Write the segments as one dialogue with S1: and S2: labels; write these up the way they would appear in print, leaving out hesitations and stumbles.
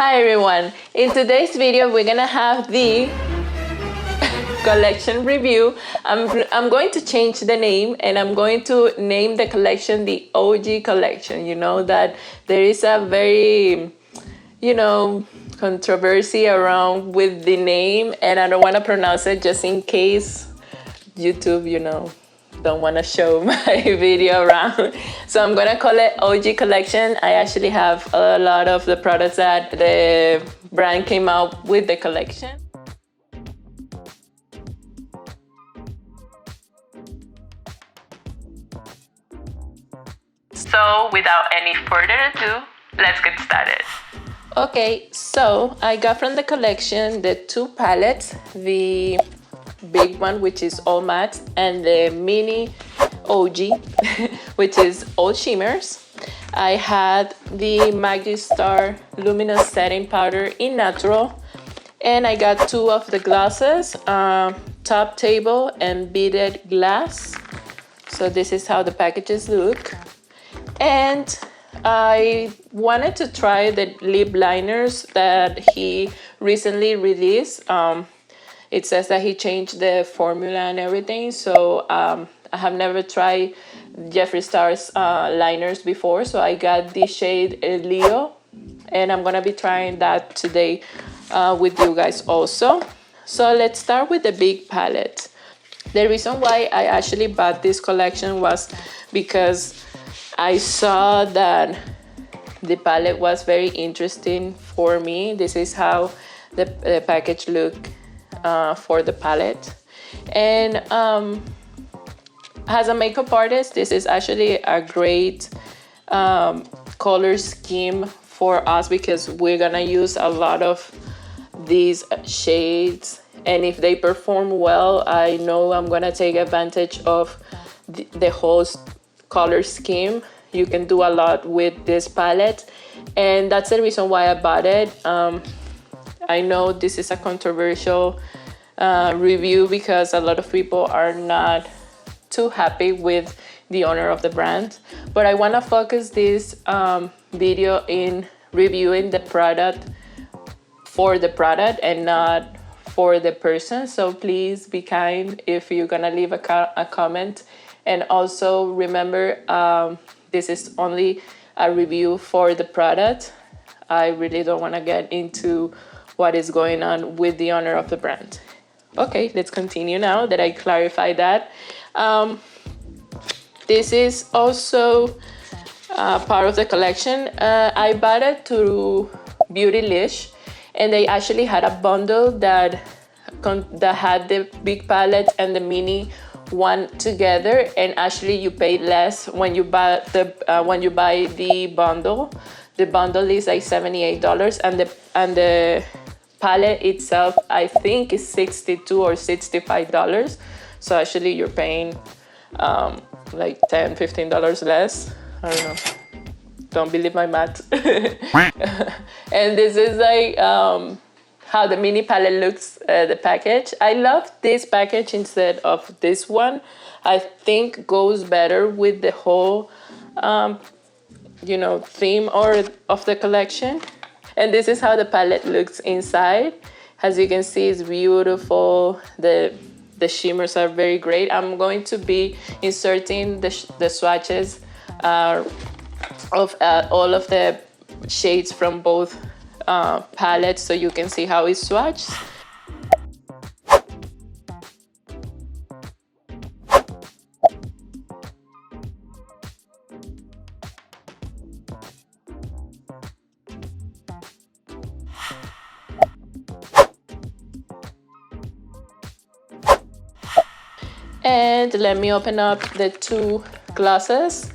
S1: Hi everyone, in today's video we're gonna have the collection review. I'm going to change the name and I'm going to name the collection the OG collection. You know that there is a very, controversy around with the name, and I don't want to pronounce it just in case YouTube, don't want to show my video around. So I'm gonna call it OG collection. I actually have a lot of the products that the brand came out with the collection. So without any further ado, let's get started. Okay, so I got from the collection the two palettes, the big one which is all matte and the mini OG which is all shimmers. I had the Makeupbylennie Star Luminous setting powder in natural, and I got two of the glosses, top table and beaded glass. So this is how the packages look. And I wanted to try the lip liners that he recently released. It says that he changed the formula and everything, so I have never tried Jeffree Star's liners before, so I got the shade Leo, and I'm gonna be trying that today with you guys also. So let's start with the big palette. The reason why I actually bought this collection was because I saw that the palette was very interesting for me. This is how the package looked for the palette. And as a makeup artist, this is actually a great color scheme for us because we're gonna use a lot of these shades, and if they perform well, I know I'm gonna take advantage of the whole color scheme. You can do a lot with this palette, and that's the reason why I bought it. I know this is a controversial review because a lot of people are not too happy with the owner of the brand, but I want to focus this video in reviewing the product for the product and not for the person. So please be kind if you're gonna leave a comment, and also remember this is only a review for the product. I really don't want to get into what is going on with the owner of the brand. Okay, let's continue now that I clarified that. This is also part of the collection. I bought it through Beautylish, and they actually had a bundle that had the big palette and the mini one together, and actually you pay less when you buy the bundle. The bundle is like $78, and the palette itself I think is $62 or $65. So actually you're paying like $10-15 less. I don't know, don't believe my math. And this is like how the mini palette looks, the package. I love this package instead of this one. I think goes better with the whole theme of the collection. And this is how the palette looks inside. As you can see, it's beautiful. The shimmers are very great. I'm going to be inserting the swatches of all of the shades from both palettes so you can see how it swatches. And let me open up the two glosses.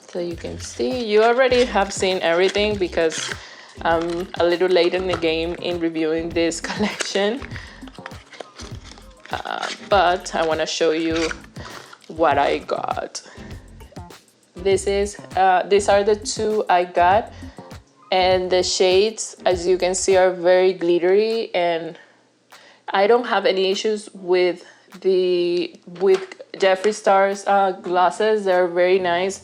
S1: So you can see, you already have seen everything because I'm a little late in the game in reviewing this collection. But I want to show you what I got. These are the two I got, and the shades, as you can see, are very glittery, and I don't have any issues with Jeffree Star's glosses. They're very nice,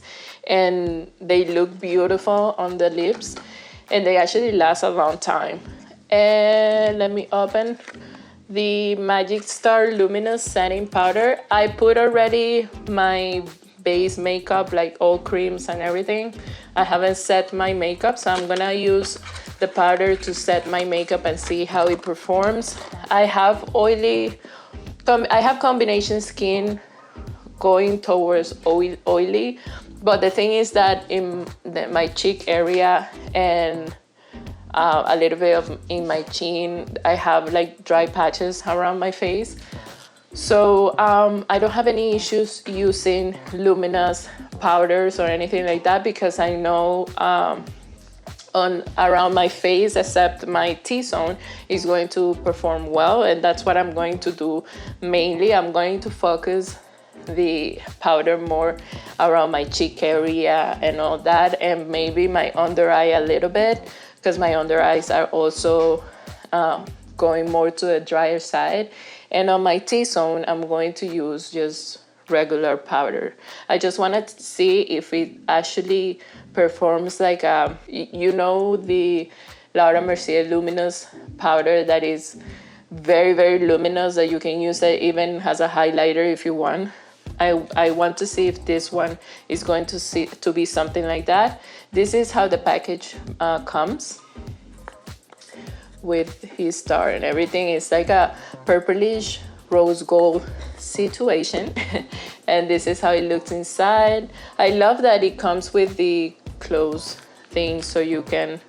S1: and they look beautiful on the lips, and they actually last a long time. And let me open the Magic Star Luminous Setting Powder. I put already my base makeup, like all creams and everything. I haven't set my makeup, so I'm gonna use the powder to set my makeup and see how it performs. I have combination skin going towards oily, but the thing is that in my cheek area and a little bit in my chin, I have like dry patches around my face. So I don't have any issues using luminous powders or anything like that, because I know around my face, except my T-zone, is going to perform well, and that's what I'm going to do mainly. I'm going to focus the powder more around my cheek area and all that, and maybe my under eye a little bit, because my under eyes are also going more to the drier side. And on my T-zone, I'm going to use just regular powder. I just wanted to see if it actually performs like you know, the Laura Mercier luminous powder that is very, very luminous, that you can use it even as a highlighter if you want. I want to see if this one is going to be something like that. This is how the package comes with his star and everything. It's like a purplish rose gold situation. And this is how it looks inside. I love that it comes with the close thing, so you can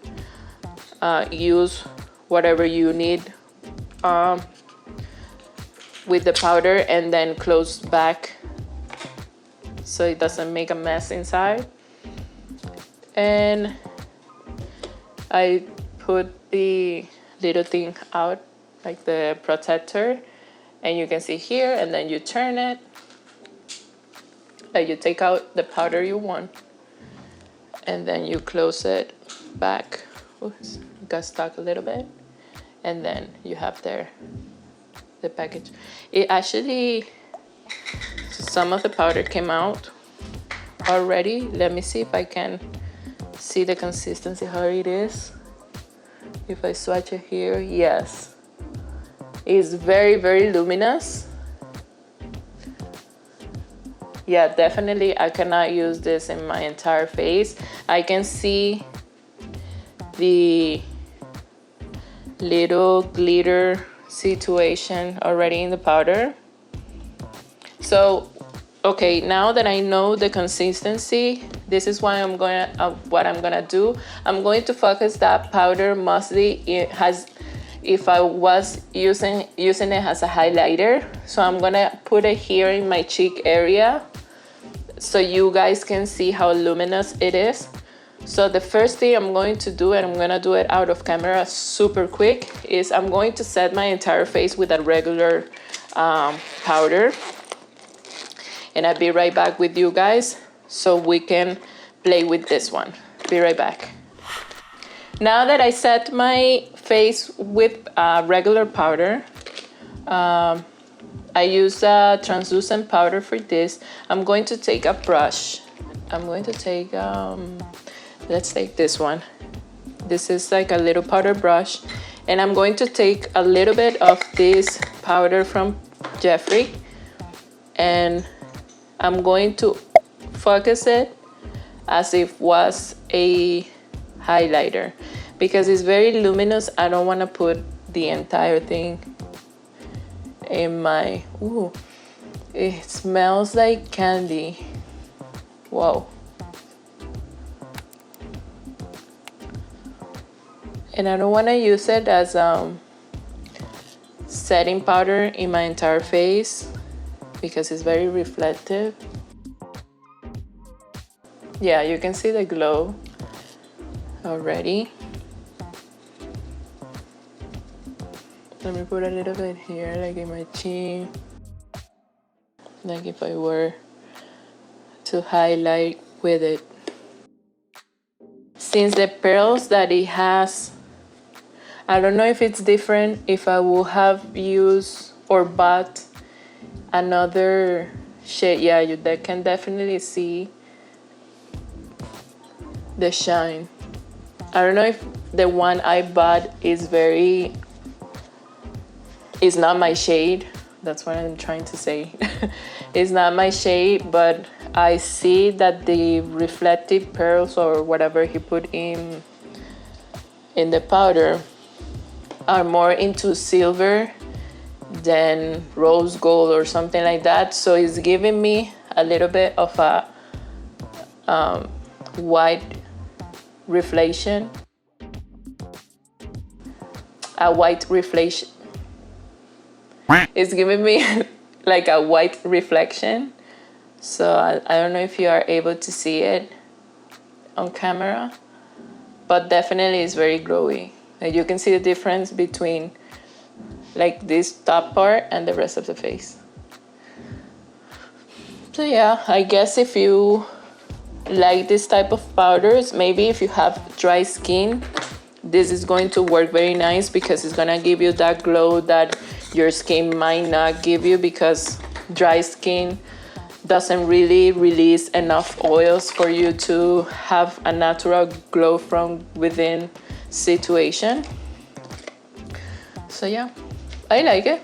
S1: use whatever you need with the powder, and then close back so it doesn't make a mess inside. And I put the little thing out, like the protector, and you can see here, and then you turn it, like you take out the powder you want, and then you close it back. Oops, got stuck a little bit. And then you have there the package. It actually, some of the powder came out already. Let me see if I can see the consistency, how it is. If I swatch it here, yes, it's very, very luminous. Yeah, definitely I cannot use this in my entire face. I can see the little glitter situation already in the powder. So okay, now that I know the consistency, this is why what I'm gonna do. I'm going to focus that powder mostly. It has, if I was using it as a highlighter, so I'm gonna put it here in my cheek area so you guys can see how luminous it is. So the first thing I'm going to do, and I'm gonna do it out of camera super quick, is I'm going to set my entire face with a regular powder. And I'll be right back with you guys so we can play with this one. Be right back. Now that I set my face with regular powder, I use a translucent powder for this. I'm going to take a brush. I'm going to take, let's take this one. This is like a little powder brush. And I'm going to take a little bit of this powder from Jeffree, and I'm going to focus it as if it was a highlighter, because it's very luminous. I don't want to put the entire thing in my, ooh, it smells like candy. Whoa. And I don't want to use it as setting powder in my entire face, because it's very reflective. Yeah, you can see the glow already. Let me put a little bit here, like in my chin, like if I were to highlight with it. Since the pearls that it has, I don't know if it's different if I would have used or bought another shade. Yeah, you can definitely see the shine. I don't know if the one I bought is not my shade. That's what I'm trying to say. It's not my shade, but I see that the reflective pearls or whatever he put in the powder are more into silver than rose gold or something like that. So it's giving me a little bit of a white reflection. It's giving me like a white reflection. So I don't know if you are able to see it on camera, but definitely it's very glowy. And you can see the difference between like this top part and the rest of the face. So yeah, I guess if you like this type of powders, maybe if you have dry skin, this is going to work very nice because it's gonna give you that glow that your skin might not give you, because dry skin doesn't really release enough oils for you to have a natural glow from within situation. So yeah, I like it.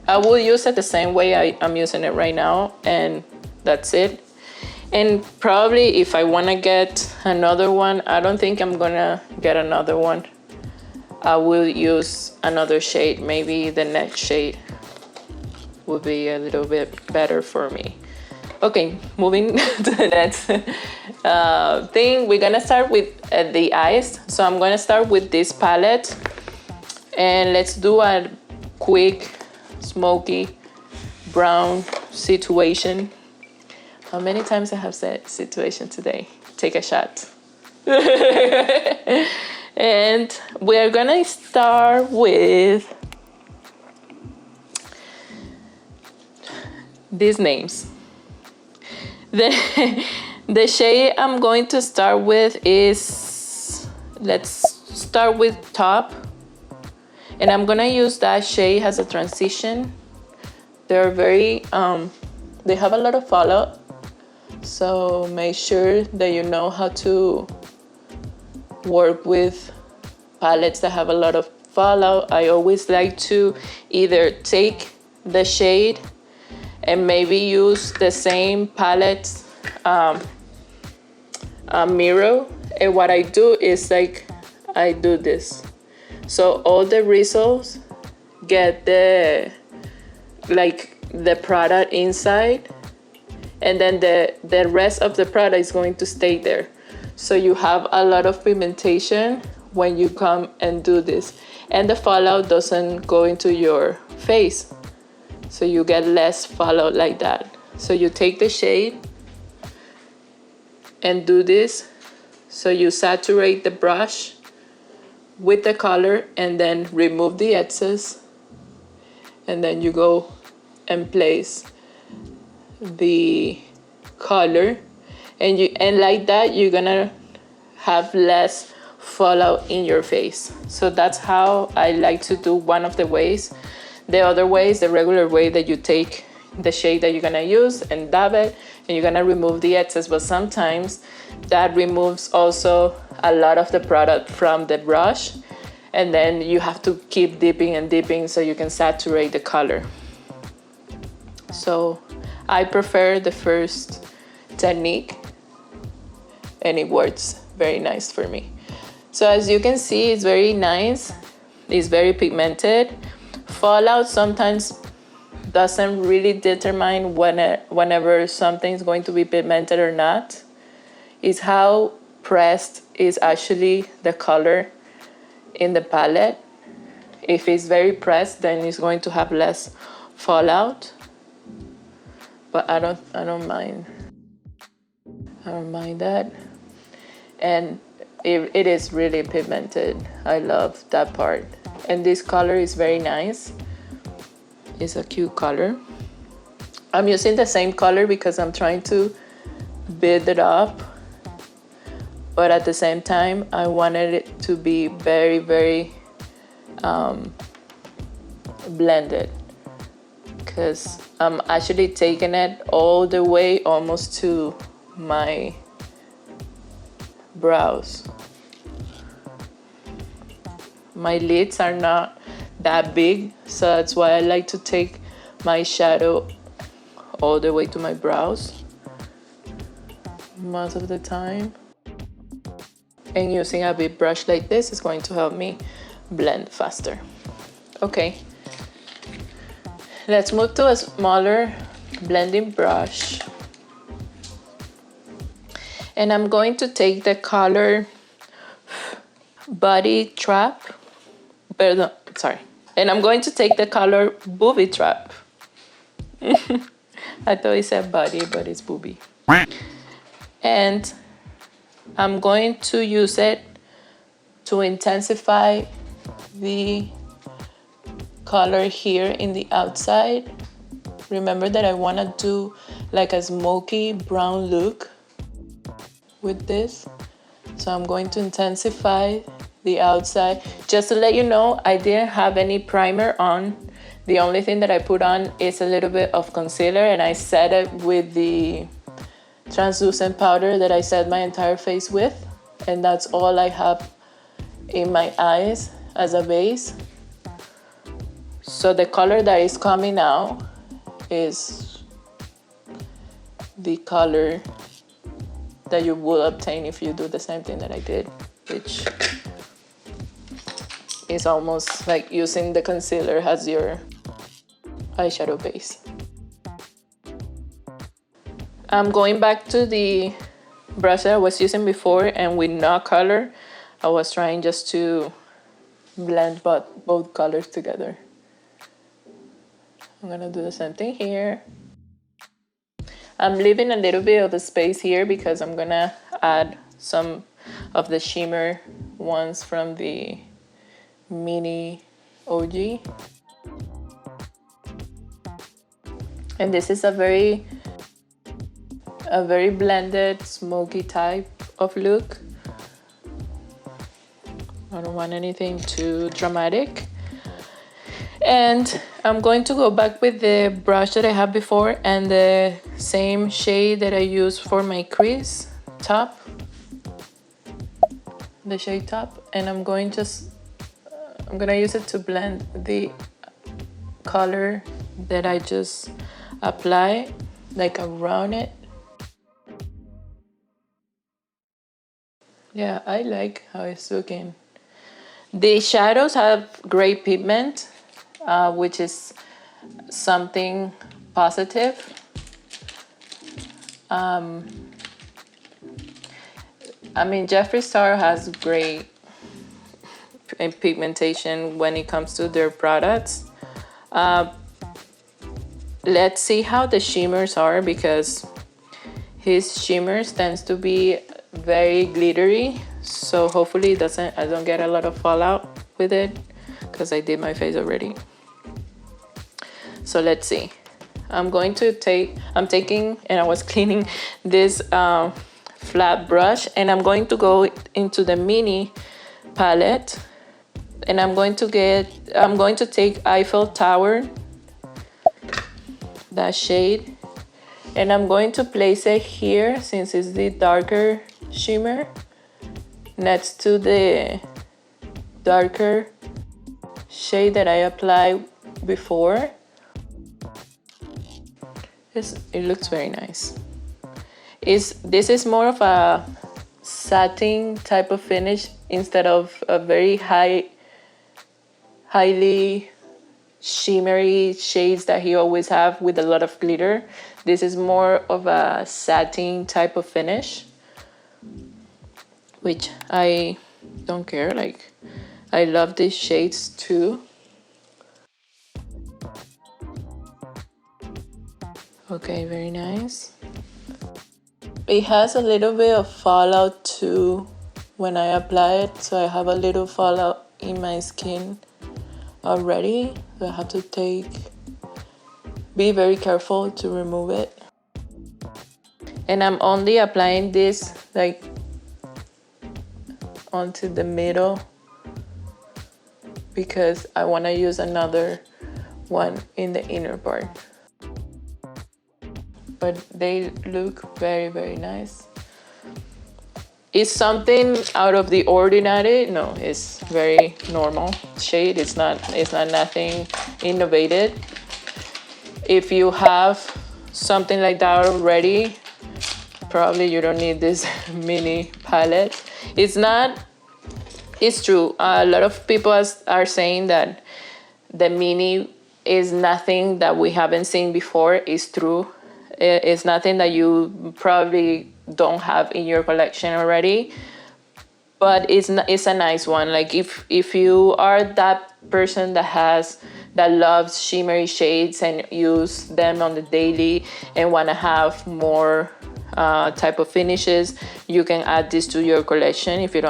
S1: I will use it the same way I'm using it right now, and that's it. And probably if I want to get another one, I don't think I'm gonna get another one. I will use another shade. Maybe the next shade would be a little bit better for me. Okay, moving to the next thing. We're gonna start with the eyes. So I'm gonna start with this palette, and let's do a quick smoky brown situation. How many times I have said situation today? Take a shot. And we're gonna start with these names. The shade I'm going to start with is, let's start with Top. And I'm gonna use that shade as a transition. They're very, they have a lot of fallout. So make sure that you know how to work with palettes that have a lot of fallout. I always like to either take the shade and maybe use the same palette mirror. And what I do is like, I do this. So all the results get the product inside, and then the rest of the product is going to stay there. So you have a lot of pigmentation when you come and do this, and the fallout doesn't go into your face. So you get less fallout like that. So you take the shade and do this. So you saturate the brush with the color and then remove the excess. And then you go and place the color, and like that you're gonna have less fallout in your face. So that's how I like to do one of the ways. The other way is the regular way, that you take the shade that you're gonna use and dab it, and you're gonna remove the excess. But sometimes that removes also a lot of the product from the brush, and then you have to keep dipping and dipping so you can saturate the color. So I prefer the first technique, and it works very nice for me. So as you can see, it's very nice. It's very pigmented. Fallout sometimes doesn't really determine whenever something's going to be pigmented or not. It's how pressed is actually the color in the palette. If it's very pressed, then it's going to have less fallout. But I don't mind. I don't mind that. And it is really pigmented. I love that part. And this color is very nice. It's a cute color. I'm using the same color because I'm trying to build it up. But at the same time, I wanted it to be very, very blended. Because I'm actually taking it all the way almost to my brows. My lids are not that big, so that's why I like to take my shadow all the way to my brows most of the time. And using a big brush like this is going to help me blend faster. Okay, let's move to a smaller blending brush. And I'm going to take the color Body Trap. Perdón, sorry. And I'm going to take the color Booby Trap. I thought it said body, but it's booby. And I'm going to use it to intensify the color here in the outside. Remember that I want to do like a smoky brown look with this. So I'm going to intensify the outside. Just to let you know, I didn't have any primer on. The only thing that I put on is a little bit of concealer, and I set it with the translucent powder that I set my entire face with. And that's all I have in my eyes as a base. So the color that is coming out is the color that you will obtain if you do the same thing that I did, which is almost like using the concealer as your eyeshadow base. I'm going back to the brush that I was using before, and with no color, I was trying just to blend both colors together. I'm gonna do the same thing here. I'm leaving a little bit of the space here because I'm gonna add some of the shimmer ones from the mini Orgy. And this is a very blended, smoky type of look. I don't want anything too dramatic. And I'm going to go back with the brush that I had before and the same shade that I used for my crease top, the shade top, and I'm gonna use it to blend the color that I just applied, like around it. Yeah, I like how it's looking. The shadows have great pigment, which is something positive. I mean, Jeffree Star has great pigmentation when it comes to their products. Let's see how the shimmers are, because his shimmers tends to be very glittery, so hopefully I don't get a lot of fallout with it, because I did my face already. So let's see. I'm taking and I was cleaning this flat brush, and I'm going to go into the mini palette, and I'm going to take Eiffel Tower, that shade, and I'm going to place it here since it's the darker shimmer next to the darker shade that I applied before. It looks very nice. This is more of a satin type of finish instead of a very highly shimmery shades that he always have with a lot of glitter. This is more of a satin type of finish, which I don't care. Like, I love these shades too. Okay, very nice. It has a little bit of fallout too when I apply it, so I have a little fallout in my skin already. So I have to be very careful to remove it. And I'm only applying this like onto the middle because I want to use another one in the inner part. But they look very, very nice. Is something out of the ordinary? No, it's very normal shade. It's not nothing innovative. If you have something like that already, probably you don't need this mini palette. It's true. A lot of people are saying that the mini is nothing that we haven't seen before. It's true. It's nothing that you probably don't have in your collection already, but it's a nice one. Like if you are that person that loves shimmery shades and use them on the daily and want to have more type of finishes, you can add this to your collection if you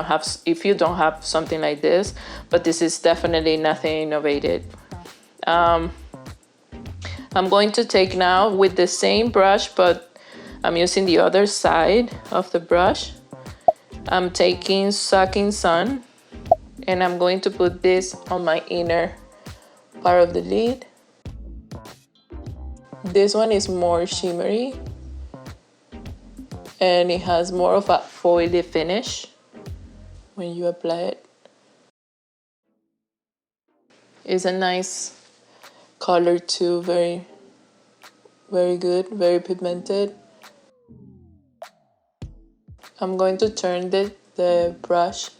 S1: don't have something like this. But this is definitely nothing innovative. I'm going to take now with the same brush, but I'm using the other side of the brush. I'm taking Sucking Sun, and I'm going to put this on my inner part of the lid. This one is more shimmery, and it has more of a foily finish when you apply it. It's a nice color too, very, very good, very pigmented. I'm going to turn the brush.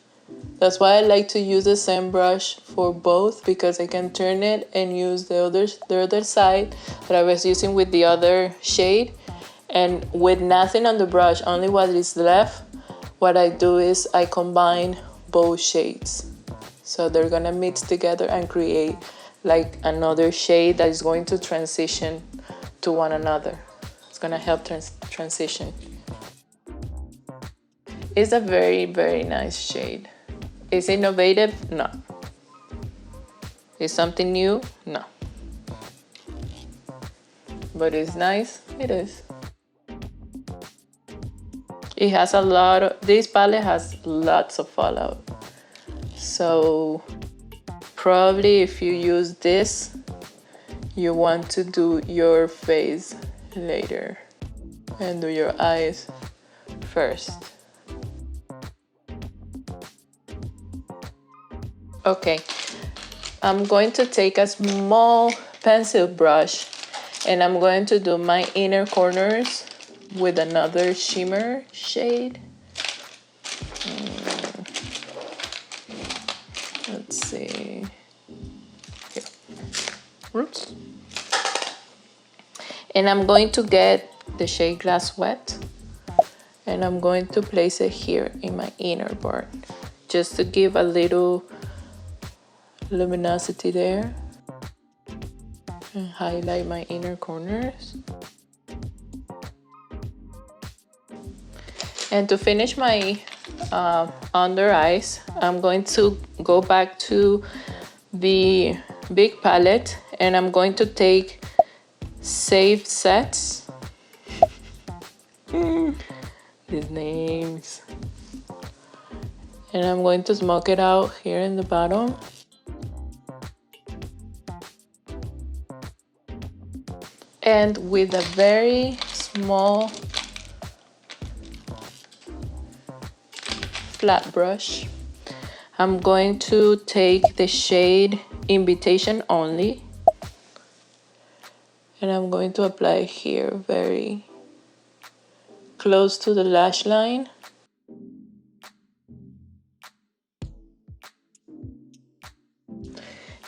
S1: That's why I like to use the same brush for both, because I can turn it and use the other side that I was using with the other shade. And with nothing on the brush, only what is left, what I do is I combine both shades. So they're gonna mix together and create like another shade that is going to transition to one another. It's gonna help transition. It's a very, very nice shade. Is it innovative? No. Is something new? No. But it's nice? It is. It has this palette has lots of fallout. So probably if you use this, you want to do your face later and do your eyes first. Okay, I'm going to take a small pencil brush and I'm going to do my inner corners with another shimmer shade. Let's see. Here. Oops. And I'm going to get the shade Glass Wet and I'm going to place it here in my inner part just to give a little luminosity there and highlight my inner corners. And to finish my under eyes, I'm going to go back to the big palette and I'm going to take Save Sets. These names. And I'm going to smoke it out here in the bottom. And with a very small flat brush, I'm going to take the shade Invitation Only and I'm going to apply it here very close to the lash line.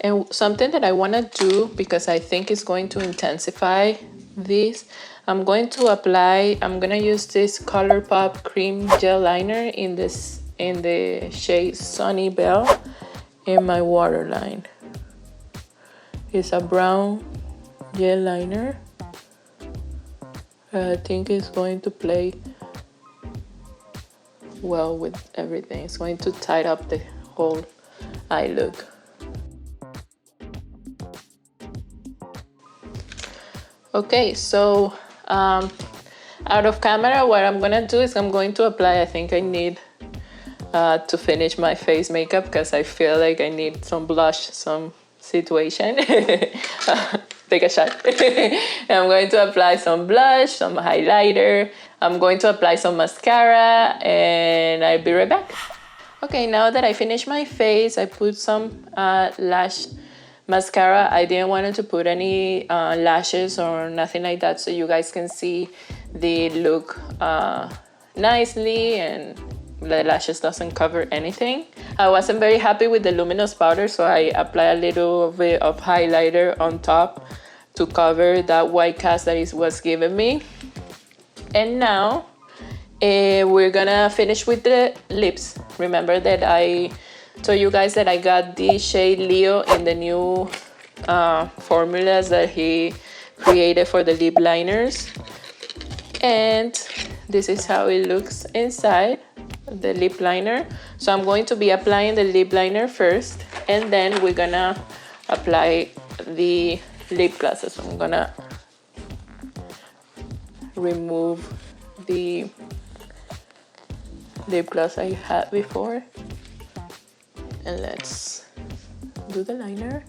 S1: And something that I want to do, because I think it's going to intensify this, I'm going to use this ColourPop Cream Gel Liner in the shade Sunny Belle in my waterline. It's a brown gel liner. I think it's going to play well with everything. It's going to tighten up the whole eye look. Okay, so out of camera, what I'm gonna do is I'm going to apply, I think I need to finish my face makeup because I feel like I need some blush, some situation. take a shot. I'm going to apply some blush, some highlighter. I'm going to apply some mascara, and I'll be right back. Okay, now that I finished my face, I put some lash mascara. I didn't want to put any lashes or nothing like that, so you guys can see the look nicely and the lashes doesn't cover anything. I wasn't very happy with the luminous powder, so I apply a little bit of highlighter on top to cover that white cast that it was giving me. And now we're gonna finish with the lips. Remember that I told you guys that I got the shade Leo in the new formulas that he created for the lip liners. And this is how it looks inside the lip liner. So I'm going to be applying the lip liner first, and then we're gonna apply the lip glosses. So I'm gonna remove the lip gloss I had before, and let's do the liner.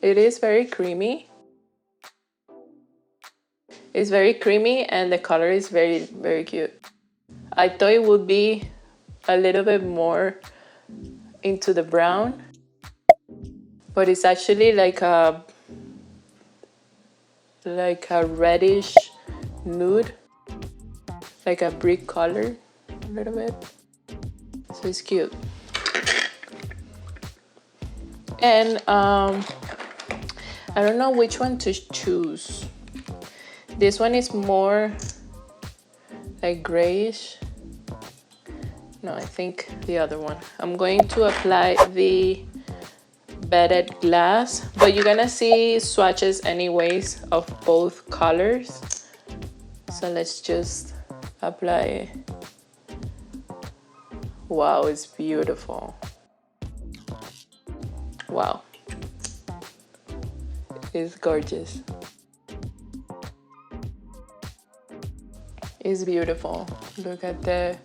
S1: It is very creamy. It's very creamy and the color is very, very cute. I thought it would be a little bit more into the brown, but it's actually like a reddish nude, like a brick color a little bit. So it's cute. And I don't know which one to choose. This one is more like grayish. No, I think the other one. I'm going to apply the beaded glass, but you're gonna see swatches anyways of both colors. So let's just apply it. Wow, it's beautiful. Wow, it's gorgeous. It's beautiful. Look at the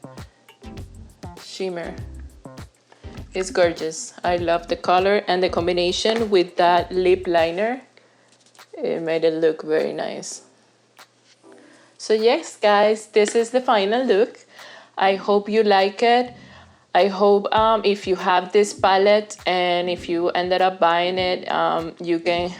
S1: shimmer. It's gorgeous. I love the color and the combination with that lip liner. It made it look very nice. So yes, guys, this is the final look. I hope you like it. I hope if you have this palette and if you ended up buying it, you can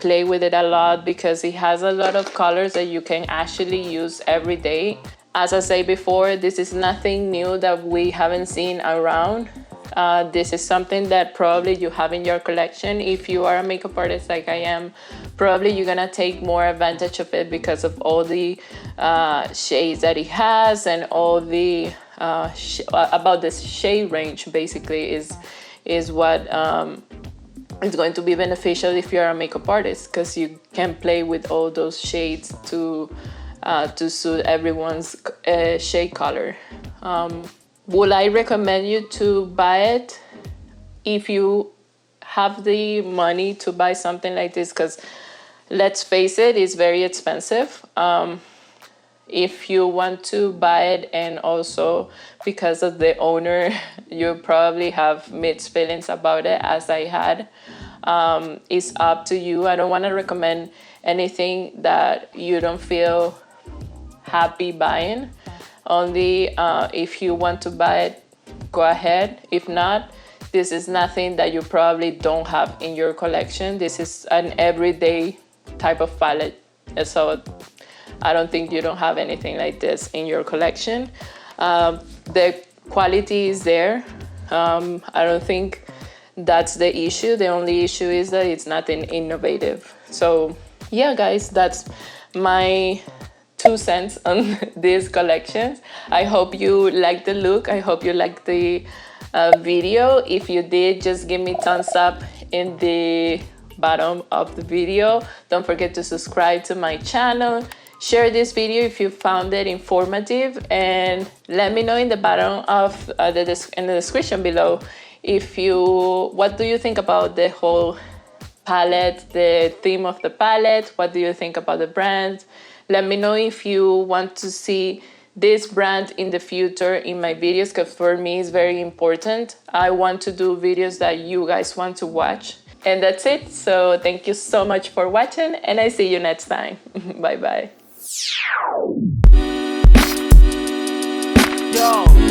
S1: play with it a lot, because it has a lot of colors that you can actually use every day. As I said before, this is nothing new that we haven't seen around. This is something that probably you have in your collection. If you are a makeup artist like I am, probably you're gonna take more advantage of it because of all the shades that it has, and all the about this shade range basically is what it's going to be beneficial if you're a makeup artist, because you can play with all those shades to suit everyone's shade color. Would I recommend you to buy it if you have the money to buy something like this? Because let's face it, it's very expensive. If you want to buy it, and also because of the owner, you probably have mixed feelings about it, as I had. It's up to you. I don't want to recommend anything that you don't feel happy buying. Only if you want to buy it, go ahead. If not, this is nothing that you probably don't have in your collection. This is an everyday type of palette. So I don't think you don't have anything like this in your collection. The quality is there. I don't think that's the issue. The only issue is that it's nothing innovative. So yeah, guys, that's my 2 cents on these collections. I hope you like the look. I hope you like the video. If you did, just give me thumbs up in the bottom of the video. Don't forget to subscribe to my channel. Share this video if you found it informative, and let me know in the bottom of in the description below what do you think about the whole palette, the theme of the palette. What do you think about the brand? Let me know if you want to see this brand in the future in my videos, because for me it's very important. I want to do videos that you guys want to watch. And that's it. So thank you so much for watching, and I see you next time. Bye bye. Yo. Yo.